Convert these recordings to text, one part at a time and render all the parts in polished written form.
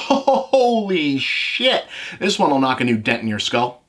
Holy shit! This one will knock a new dent in your skull.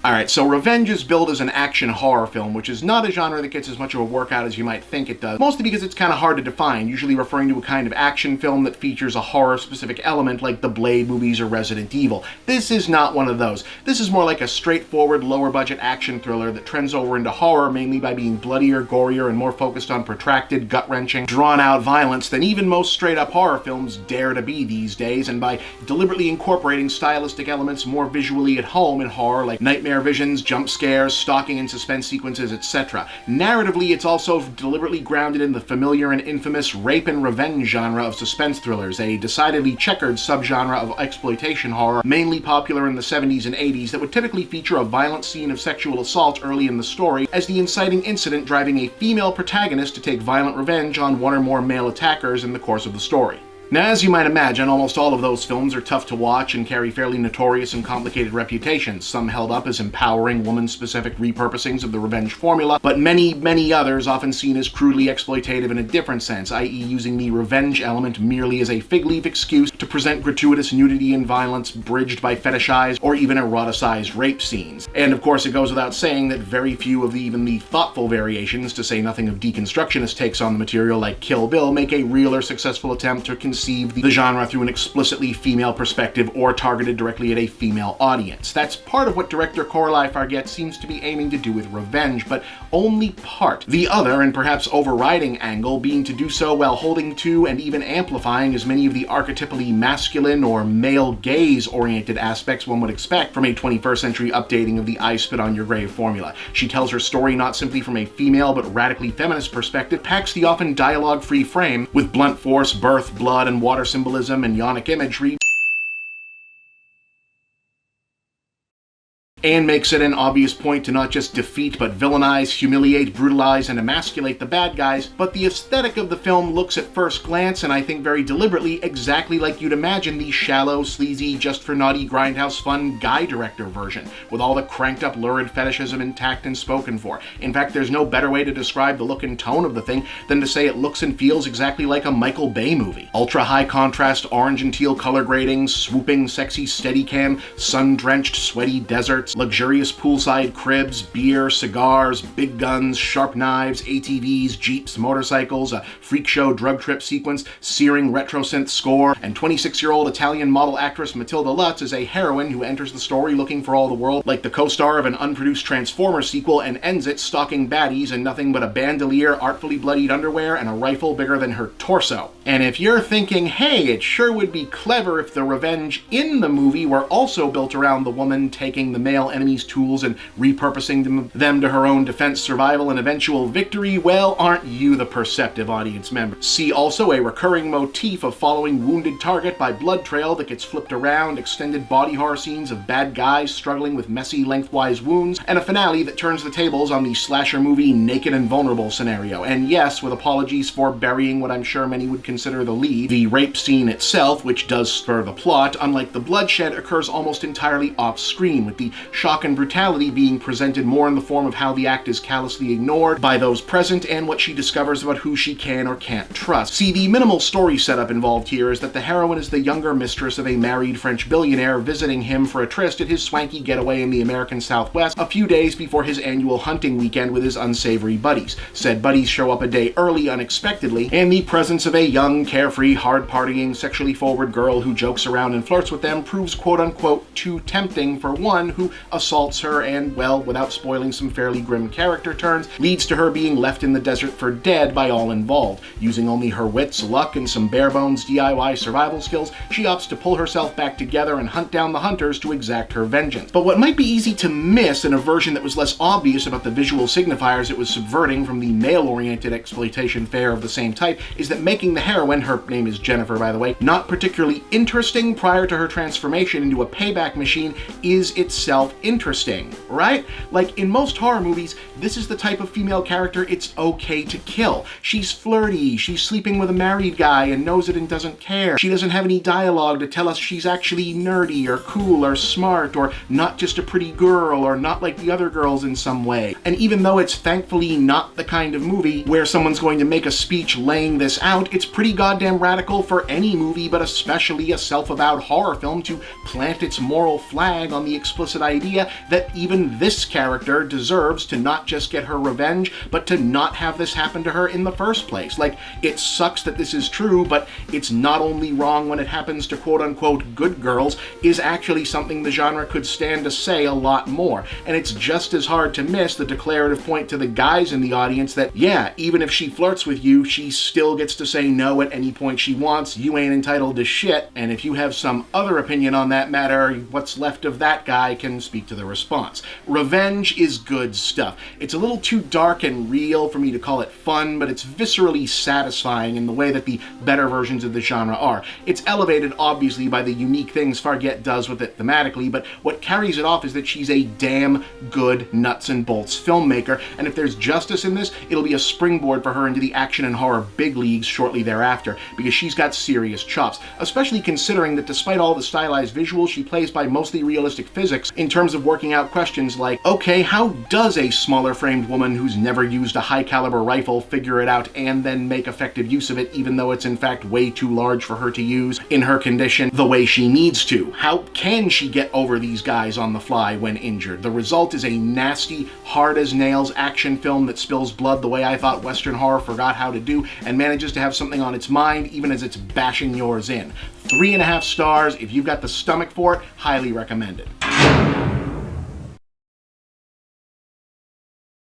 Alright, so Revenge is billed as an action horror film, which is not a genre that gets as much of a workout as you might think it does, mostly because it's kind of hard to define, usually referring to a kind of action film that features a horror-specific element like the Blade movies or Resident Evil. This is not one of those. This is more like a straightforward, lower-budget action thriller that trends over into horror mainly by being bloodier, gorier, and more focused on protracted, gut-wrenching, drawn-out violence than even most straight-up horror films dare to be these days, and by deliberately incorporating stylistic elements more visually at home in horror like nightmare visions, jump scares, stalking and suspense sequences, etc. Narratively, it's also deliberately grounded in the familiar and infamous rape and revenge genre of suspense thrillers, a decidedly checkered subgenre of exploitation horror, mainly popular in the 70s and 80s, that would typically feature a violent scene of sexual assault early in the story as the inciting incident driving a female protagonist to take violent revenge on one or more male attackers in the course of the story. Now, as you might imagine, almost all of those films are tough to watch and carry fairly notorious and complicated reputations, some held up as empowering woman-specific repurposings of the revenge formula, but many, many others often seen as crudely exploitative in a different sense, i.e. using the revenge element merely as a fig leaf excuse to present gratuitous nudity and violence bridged by fetishized or even eroticized rape scenes. And of course, it goes without saying that very few of even the thoughtful variations, to say nothing of deconstructionist takes on the material like Kill Bill, make a real or successful attempt to conceive the genre through an explicitly female perspective or targeted directly at a female audience. That's part of what director Coralie Farget seems to be aiming to do with Revenge, but only part. The other, and perhaps overriding angle, being to do so while holding to and even amplifying as many of the archetypally masculine or male gaze-oriented aspects one would expect from a 21st century updating of the I Spit on Your Grave formula. She tells her story not simply from a female but radically feminist perspective, packs the often dialogue-free frame with blunt force, birth, blood, and water symbolism and yonic imagery, and makes it an obvious point to not just defeat but villainize, humiliate, brutalize, and emasculate the bad guys, but the aesthetic of the film looks at first glance, and I think very deliberately, exactly like you'd imagine the shallow, sleazy, just-for-naughty grindhouse fun guy director version, with all the cranked-up lurid fetishism intact and spoken for. In fact, there's no better way to describe the look and tone of the thing than to say it looks and feels exactly like a Michael Bay movie. Ultra-high contrast orange and teal color gradings, swooping, sexy Steadicam, sun-drenched, sweaty deserts, luxurious poolside cribs, beer, cigars, big guns, sharp knives, ATVs, jeeps, motorcycles, a freak show drug trip sequence, searing retro synth score, and 26-year-old Italian model actress Matilda Lutz is a heroine who enters the story looking for all the world like the co-star of an unproduced Transformers sequel and ends it stalking baddies in nothing but a bandolier, artfully bloodied underwear, and a rifle bigger than her torso. And if you're thinking, hey, it sure would be clever if the revenge in the movie were also built around the woman taking the male enemy's tools and repurposing them to her own defense, survival, and eventual victory, well, aren't you the perceptive audience member? See also a recurring motif of following wounded target by blood trail that gets flipped around, extended body horror scenes of bad guys struggling with messy lengthwise wounds, and a finale that turns the tables on the slasher movie naked and vulnerable scenario. And yes, with apologies for burying what I'm sure many would consider the lead, the rape scene itself, which does spur the plot, unlike the bloodshed, occurs almost entirely off-screen, with the shock and brutality being presented more in the form of how the act is callously ignored by those present and what she discovers about who she can or can't trust. See, the minimal story setup involved here is that the heroine is the younger mistress of a married French billionaire visiting him for a tryst at his swanky getaway in the American Southwest a few days before his annual hunting weekend with his unsavory buddies. Said buddies show up a day early unexpectedly, and the presence of a young, carefree, hard-partying, sexually forward girl who jokes around and flirts with them proves quote-unquote too tempting for one who assaults her and, well, without spoiling some fairly grim character turns, leads to her being left in the desert for dead by all involved. Using only her wits, luck, and some bare-bones DIY survival skills, she opts to pull herself back together and hunt down the hunters to exact her vengeance. But what might be easy to miss in a version that was less obvious about the visual signifiers it was subverting from the male-oriented exploitation fare of the same type is that making the heroine, her name is Jennifer by the way, not particularly interesting prior to her transformation into a payback machine is itself herself interesting, right? Like in most horror movies, this is the type of female character it's okay to kill. She's flirty, she's sleeping with a married guy and knows it and doesn't care. She doesn't have any dialogue to tell us she's actually nerdy or cool or smart or not just a pretty girl or not like the other girls in some way. And even though it's thankfully not the kind of movie where someone's going to make a speech laying this out, it's pretty goddamn radical for any movie, but especially a self-avowed horror film, to plant its moral flag on the explicit idea that even this character deserves to not just get her revenge, but to not have this happen to her in the first place. Like, it sucks that this is true, but it's not only wrong when it happens to quote-unquote good girls, is actually something the genre could stand to say a lot more. And it's just as hard to miss the declarative point to the guys in the audience that, yeah, even if she flirts with you, she still gets to say no at any point she wants. You ain't entitled to shit. And if you have some other opinion on that matter, what's left of that guy can speak to the response. Revenge is good stuff. It's a little too dark and real for me to call it fun, but it's viscerally satisfying in the way that the better versions of the genre are. It's elevated, obviously, by the unique things Fargette does with it thematically, but what carries it off is that she's a damn good nuts and bolts filmmaker, and if there's justice in this, it'll be a springboard for her into the action and horror big leagues shortly thereafter, because she's got serious chops, especially considering that despite all the stylized visuals, she plays by mostly realistic physics in terms of working out questions like, okay, how does a smaller framed woman who's never used a high caliber rifle figure it out and then make effective use of it, even though it's in fact way too large for her to use in her condition the way she needs to? How can she get over these guys on the fly when injured? The result is a nasty, hard as nails action film that spills blood the way I thought Western horror forgot how to do, and manages to have something on its mind even as it's bashing yours in. 3.5 stars. If you've got the stomach for it, highly recommend it.